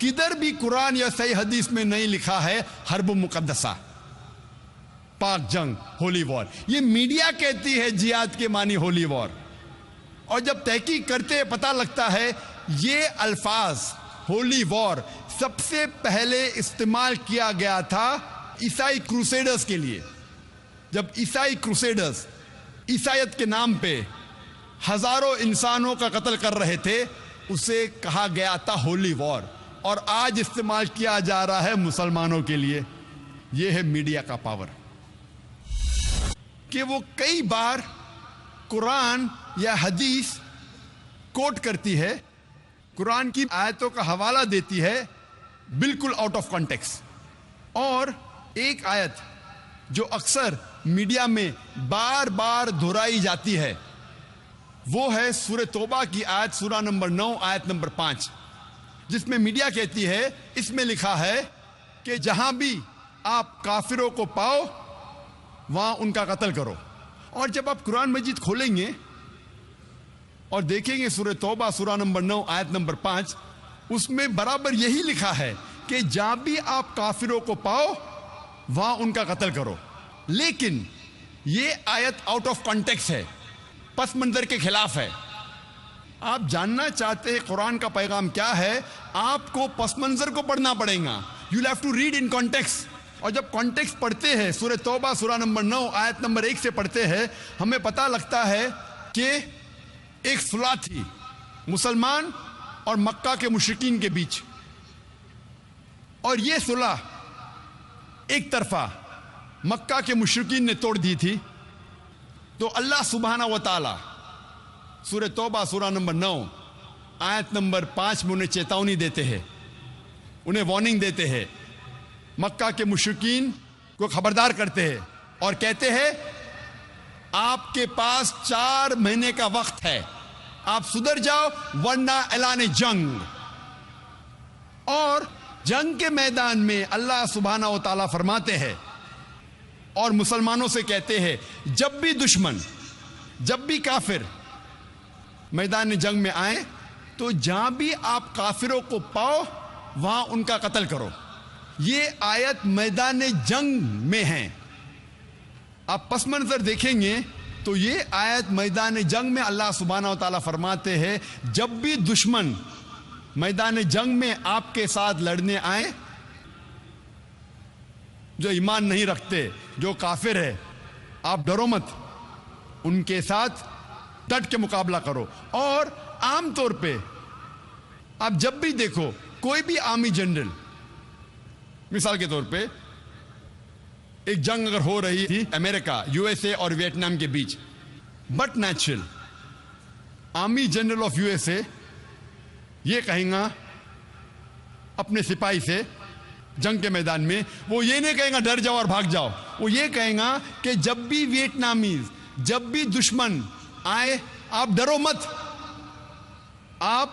کدھر بھی قرآن یا صحیح حدیث میں نہیں لکھا ہے حرب مقدسہ، پاک جنگ، ہولی وار. یہ میڈیا کہتی ہے جہاد کے معنی ہولی وار، اور جب تحقیق کرتے پتہ لگتا ہے یہ الفاظ ہولی وار سب سے پہلے استعمال کیا گیا تھا عیسائی کروسیڈرز کے لیے. جب عیسائی کروسیڈرز عیسائیت کے نام پہ ہزاروں انسانوں کا قتل کر رہے تھے، اسے کہا گیا تھا ہولی وار، اور آج استعمال کیا جا رہا ہے مسلمانوں کے لیے. یہ ہے میڈیا کا پاور کہ وہ کئی بار قرآن یا حدیث کوٹ کرتی ہے، قرآن کی آیتوں کا حوالہ دیتی ہے بالکل آؤٹ آف کانٹیکسٹ. اور ایک آیت جو اکثر میڈیا میں بار بار دہرائی جاتی ہے وہ ہے سورہ توبہ کی آیت، سورہ نمبر 9 آیت نمبر 5، جس میں میڈیا کہتی ہے، اس میں لکھا ہے کہ جہاں بھی آپ کافروں کو پاؤ وہاں ان کا قتل کرو. اور جب آپ قرآن مجید کھولیں گے اور دیکھیں گے سورہ توبہ سورہ نمبر 9 آیت نمبر 5، اس میں برابر یہی لکھا ہے کہ جہاں بھی آپ کافروں کو پاؤ وہاں ان کا قتل کرو. لیکن یہ آیت آؤٹ آف کانٹیکسٹ ہے، پس منظر کے خلاف ہے. آپ جاننا چاہتے ہیں قرآن کا پیغام کیا ہے، آپ کو پس منظر کو پڑھنا پڑے گا. You have to read in context. اور جب کانٹیکسٹ پڑھتے ہیں، سورہ توبہ سورہ نمبر 9 آیت نمبر 1 سے پڑھتے ہیں، ہمیں پتہ لگتا ہے کہ ایک صلح تھی مسلمان اور مکہ کے مشرکین کے بیچ، اور یہ صلح ایک طرفہ مکہ کے مشرکین نے توڑ دی تھی. تو اللہ سبحانہ و تعالی سورہ توبہ سورہ نمبر 9 آیت نمبر 5 میں انہیں چیتونی دیتے ہیں، انہیں وارننگ دیتے ہیں، مکہ کے مشرکین کو خبردار کرتے ہیں اور کہتے ہیں آپ کے پاس 4 مہینے کا وقت ہے، آپ سدھر جاؤ ورنہ اعلان جنگ. اور جنگ کے میدان میں اللہ سبحانہ و تعالیٰ فرماتے ہیں اور مسلمانوں سے کہتے ہیں، جب بھی دشمن، جب بھی کافر میدان جنگ میں آئیں تو جہاں بھی آپ کافروں کو پاؤ وہاں ان کا قتل کرو. یہ آیت میدان جنگ میں ہے. آپ پس منظر دیکھیں گے تو یہ آیت میدان جنگ میں اللہ سبحانہ و تعالیٰ فرماتے ہیں جب بھی دشمن میدان جنگ میں آپ کے ساتھ لڑنے آئیں، جو ایمان نہیں رکھتے، جو کافر ہے، آپ ڈرو مت، ان کے ساتھ ڈٹ کے مقابلہ کرو. اور عام طور پہ آپ جب بھی دیکھو کوئی بھی آرمی جنرل، مثال کے طور پہ ایک جنگ اگر ہو رہی تھی امریکہ، یو ایس اے اور ویتنام کے بیچ، but natural army general of U S A یہ کہیں گا اپنے سپاہی سے جنگ کے میدان میں، وہ یہ نہیں کہیں گا ڈر جاؤ اور بھاگ جاؤ، وہ یہ کہیں گا کہ جب بھی ویتنامیز، جب بھی دشمن آئے آپ ڈرو مت، آپ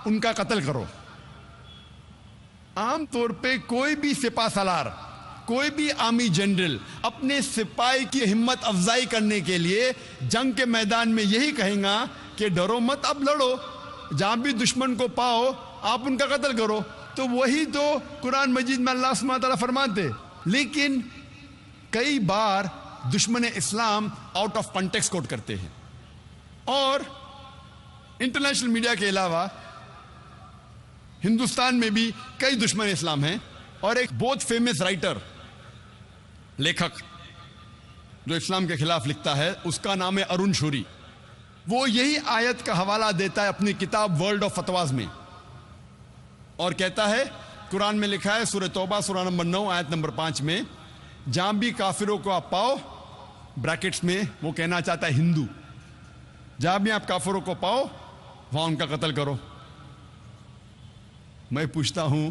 ان کا قتل کرو. عام طور پہ کوئی بھی سپاہ سالار، کوئی بھی آرمی جنرل اپنے سپاہی کی ہمت افزائی کرنے کے لیے جنگ کے میدان میں یہی کہیں گا کہ ڈرو مت، اب لڑو، جہاں بھی دشمن کو پاؤ آپ ان کا قتل کرو. تو وہی تو قرآن مجید میں اللہ سبحانہ تعالیٰ فرماتے. لیکن کئی بار دشمن اسلام آؤٹ آف کانٹیکسٹ کوٹ کرتے ہیں. اور انٹرنیشنل میڈیا کے علاوہ ہندوستان میں بھی کئی دشمن اسلام ہیں. اور ایک بہت فیمس رائٹر، لیکھک جو اسلام کے خلاف لکھتا ہے، اس کا نام ہے ارون شوری. وہ یہی آیت کا حوالہ دیتا ہے اپنی کتاب ورلڈ آف فتواز میں، اور کہتا ہے قرآن میں لکھا ہے سورہ توبہ سورہ نمبر 9 آیت نمبر 5 میں، جہاں بھی کافروں کو آپ پاؤ، بریکٹس میں وہ کہنا چاہتا ہے ہندو، جہاں بھی آپ کافروں کو پاؤ وہاں ان کا قتل کرو. میں پوچھتا ہوں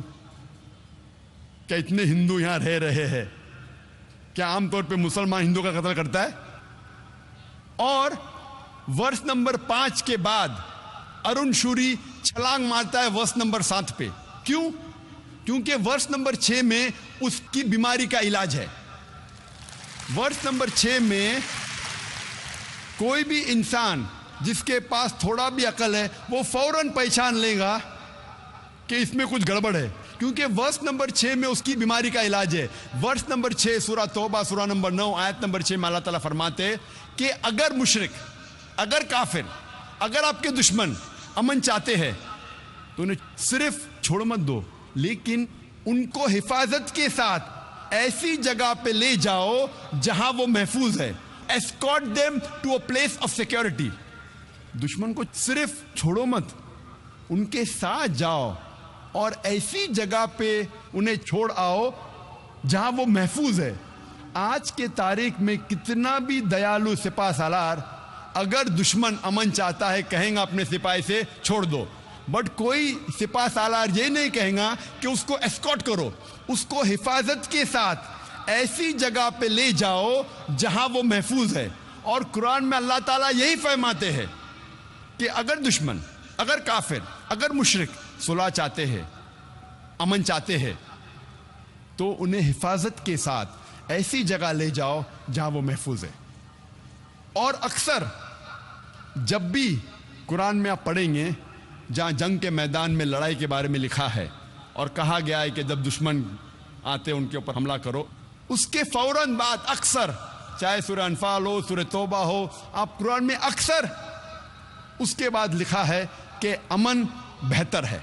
کہ اتنے ہندو یہاں رہ رہے ہیں، کیا عام طور پہ مسلمان ہندو کا قتل کرتا ہے؟ اور ورس نمبر 5 کے بعد ارون شوری چھلانگ مارتا ہے ورس نمبر 7 پہ. کیوں؟ کیونکہ ورس نمبر 6 میں اس کی بیماری کا علاج ہے. ورس نمبر 6 میں کوئی بھی انسان جس کے پاس تھوڑا بھی عقل ہے وہ فوراً پہچان لے گا کہ اس میں کچھ گڑبڑ ہے. کیونکہ ورس نمبر 6 میں اس کی بیماری کا علاج ہے. ورس نمبر 6 سورہ توبہ سورہ نمبر 9 آیت نمبر 6 میں اللہ تعالیٰ فرماتے کہ اگر مشرک، اگر کافر، اگر آپ کے دشمن امن چاہتے ہیں تو انہیں صرف چھوڑ مت دو، لیکن ان کو حفاظت کے ساتھ ایسی جگہ پہ لے جاؤ جہاں وہ محفوظ ہے. escort them to a place of security. دشمن کو صرف چھوڑو مت، ان کے ساتھ جاؤ اور ایسی جگہ پہ انہیں چھوڑ آؤ جہاں وہ محفوظ ہے. آج کے تاریخ میں کتنا بھی دیالو سپاہ سالار، اگر دشمن امن چاہتا ہے کہیں گا اپنے سپاہی سے چھوڑ دو، بٹ کوئی سپاہ سالار یہ نہیں کہیں گا کہ اس کو اسکارٹ کرو، اس کو حفاظت کے ساتھ ایسی جگہ پہ لے جاؤ جہاں وہ محفوظ ہے. اور قرآن میں اللہ تعالیٰ یہی فرماتے ہیں کہ اگر دشمن، اگر کافر، اگر مشرک صلح چاہتے ہیں، امن چاہتے ہیں، تو انہیں حفاظت کے ساتھ ایسی جگہ لے جاؤ جہاں وہ محفوظ ہے. اور اکثر جب بھی قرآن میں آپ پڑھیں گے جہاں جنگ کے میدان میں لڑائی کے بارے میں لکھا ہے اور کہا گیا ہے کہ جب دشمن آتے ان کے اوپر حملہ کرو، اس کے فوراً بعد اکثر، چاہے سورہ انفال ہو، سورہ توبہ ہو، آپ قرآن میں اکثر اس کے بعد لکھا ہے کہ امن بہتر ہے.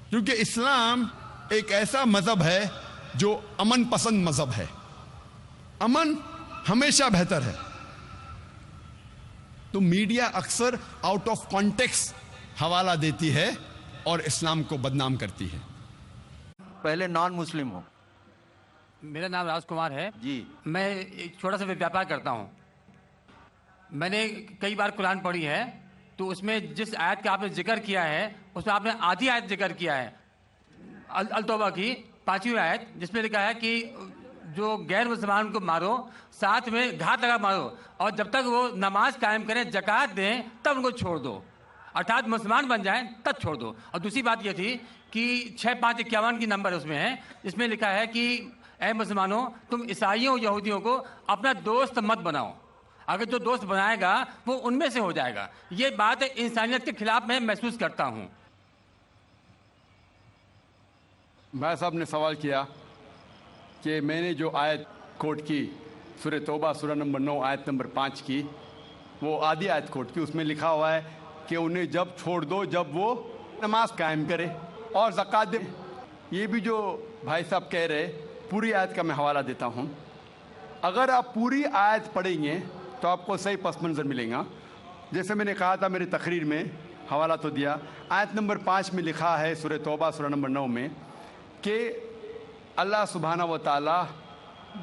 کیونکہ اسلام ایک ایسا مذہب ہے جو امن پسند مذہب ہے. امن ہمیشہ بہتر ہے. تو میڈیا اکثر آؤٹ آف کانٹیکس حوالہ دیتی ہے اور اسلام کو بدنام کرتی ہے. پہلے نان مسلم ہوں. میرا نام راج کمار ہے جی. میں ایک چھوٹا سا ویاپار کرتا ہوں. میں نے کئی بار قرآن پڑھی ہے تو اس میں جس آیت کا آپ نے ذکر کیا ہے اس میں آپ نے آدھی آیت ذکر کیا ہے، التوبہ کی 5ویں آیت، جس میں لکھا ہے کہ جو غیر مسلمان کو مارو، ساتھ میں گھات لگا مارو، اور جب تک وہ نماز قائم کریں، زکوٰۃ دیں، تب ان کو چھوڑ دو، ارتھات مسلمان بن جائیں تب چھوڑ دو. اور دوسری بات یہ تھی کہ 6551 کی نمبر اس میں ہے، اس میں لکھا ہے کہ اے مسلمانوں، تم عیسائیوں یہودیوں کو اپنا دوست مت بناؤ، اگر جو دوست بنائے گا وہ ان میں سے ہو جائے گا. یہ بات انسانیت کے خلاف میں محسوس کرتا ہوں. بھائی صاحب نے سوال کیا کہ میں نے جو آیت کوٹ کی سورہ توبہ سورہ نمبر 9 آیت نمبر 5 کی، وہ آدھی آیت کوٹ کی، اس میں لکھا ہوا ہے کہ انہیں جب چھوڑ دو جب وہ نماز قائم کرے اور زکوٰۃ دے. یہ بھی جو بھائی صاحب کہہ رہے، پوری آیت کا میں حوالہ دیتا ہوں. اگر آپ پوری آیت پڑھیں گے تو آپ کو صحیح پس منظر ملے گا. جیسے میں نے کہا تھا میری تقریر میں، حوالہ تو دیا، آیت نمبر 5 میں لکھا ہے سورہ توبہ سورہ نمبر 9 میں کہ اللہ سبحانہ و تعالیٰ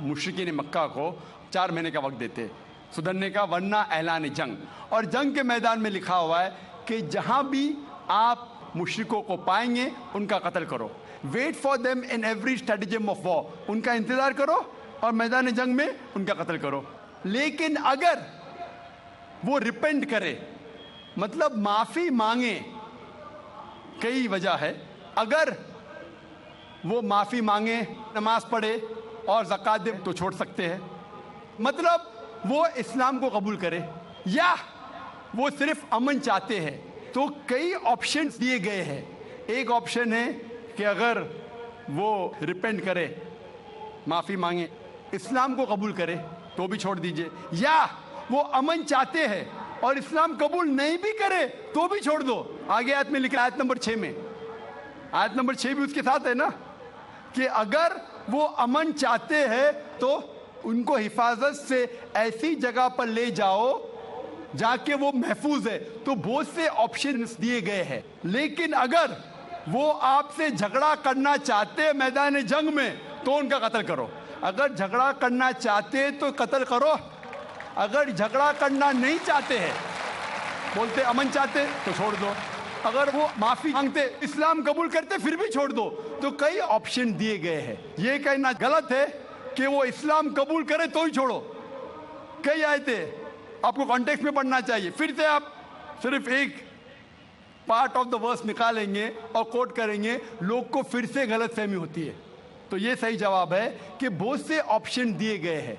مشرکین مکہ کو 4 مہینے کا وقت دیتے سدھرنے کا، ورنہ اعلان جنگ. اور جنگ کے میدان میں لکھا ہوا ہے کہ جہاں بھی آپ مشرکوں کو پائیں گے ان کا قتل کرو. Wait for them in every stratagem of war, ان کا انتظار کرو اور میدان جنگ میں ان کا قتل کرو. لیکن اگر وہ ریپینٹ کرے، مطلب معافی مانگے، کئی وجہ ہے، اگر وہ معافی مانگے، نماز پڑھے اور زکوٰۃ دے تو چھوڑ سکتے ہیں. مطلب وہ اسلام کو قبول کرے، یا وہ صرف امن چاہتے ہیں. تو کئی آپشنز دیے گئے ہیں. ایک آپشن ہے کہ اگر وہ ریپینٹ کرے، معافی مانگے، اسلام کو قبول کرے تو بھی چھوڑ دیجئے، یا وہ امن چاہتے ہیں اور اسلام قبول نہیں بھی کرے تو بھی چھوڑ دو. آگے آیت میں لکھا، آیت نمبر 6 میں، آیت نمبر 6 بھی اس کے ساتھ ہے نا، کہ اگر وہ امن چاہتے ہیں تو ان کو حفاظت سے ایسی جگہ پر لے جاؤ جا کے وہ محفوظ ہے. تو بہت سے آپشنز دیے گئے ہیں. لیکن اگر وہ آپ سے جھگڑا کرنا چاہتے ہیں میدان جنگ میں تو ان کا قتل کرو. اگر جھگڑا کرنا چاہتے تو قتل کرو، اگر جھگڑا کرنا نہیں چاہتے ہیں، بولتے امن چاہتے تو چھوڑ دو، اگر وہ معافی مانگتے، اسلام قبول کرتے پھر بھی چھوڑ دو. تو کئی آپشن دیے گئے ہیں. یہ کہنا غلط ہے کہ وہ اسلام قبول کرے تو ہی چھوڑو. کئی آیتیں آپ کو کانٹیکسٹ میں پڑھنا چاہیے. پھر سے آپ صرف ایک پارٹ آف دا ورس نکالیں گے اور کوٹ کریں گے، لوگ کو پھر سے غلط فہمی ہوتی ہے. تو یہ صحیح جواب ہے کہ بہت سے آپشن دیے گئے ہیں.